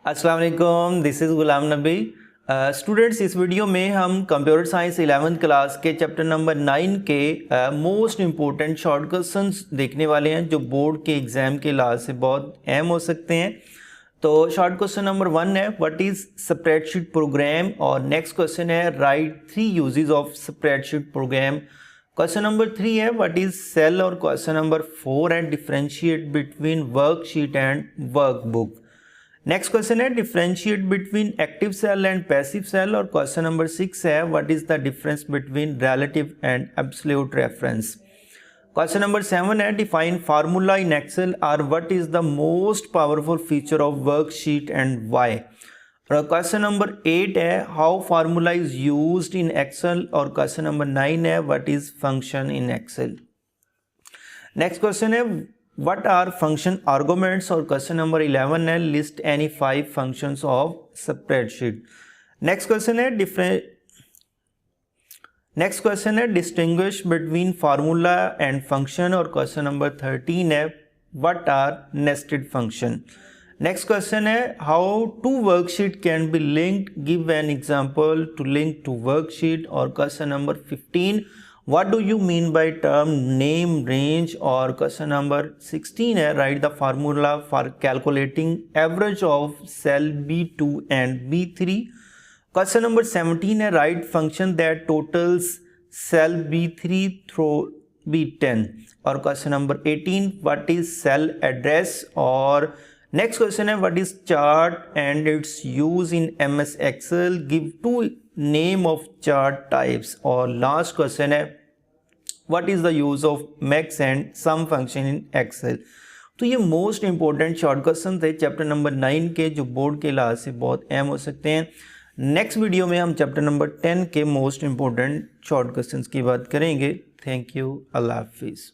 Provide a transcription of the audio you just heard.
अस्सलाम वालेकुम, this is Ghulam Nabi. Students, इस वीडियो में हम कंप्यूटर साइंस 11th क्लास के चैप्टर नंबर 9 के मोस्ट इम्पोर्टेंट शॉर्ट क्वेश्चंस देखने वाले हैं जो बोर्ड के एग्ज़ाम के लिहाज से बहुत अहम हो सकते हैं। तो शॉर्ट क्वेश्चन नंबर 1 है व्हाट इज़ स्प्रेडशीट प्रोग्राम, और नेक्स्ट क्वेश्चन है write 3 uses of spreadsheet program. Question number 3 है व्हाट इज़ सेल, और क्वेश्चन नंबर 4 है differentiate between worksheet and workbook. Next question है differentiate between active cell and passive cell, और question number 6 है what is the difference between relative and absolute reference. Question number 7 है define formula in Excel और what is the most powerful feature of worksheet and why. और question number 8 है how formula is used in Excel, और question number 9 है what is function in Excel. Next question है what are function arguments, और question number 11 है list any 5 functions of spreadsheet। Next question है distinguish between formula and function, और question number 13 है what are nested function। Next question है how two worksheet can be linked, give an example to link to worksheet, और question number 15 What do you mean by term name range, और question number 16 है write the formula for calculating average of cell B2 and B3। Question number 17 है write function that totals cell B3 through B10, और question number 18 what is cell address, और next question है what is chart and its use in MS Excel, give 2 name of chart types, और last question है What is the use of max and sum function in Excel। तो ये most important short question थे chapter number 9 के जो board के लिहाज से बहुत अहम हो सकते हैं। नेक्स्ट वीडियो में हम चैप्टर नंबर 10 के मोस्ट इंपॉर्टेंट शॉर्ट क्वेश्चंस की बात करेंगे। थैंक यू, अल्लाह हाफिज़।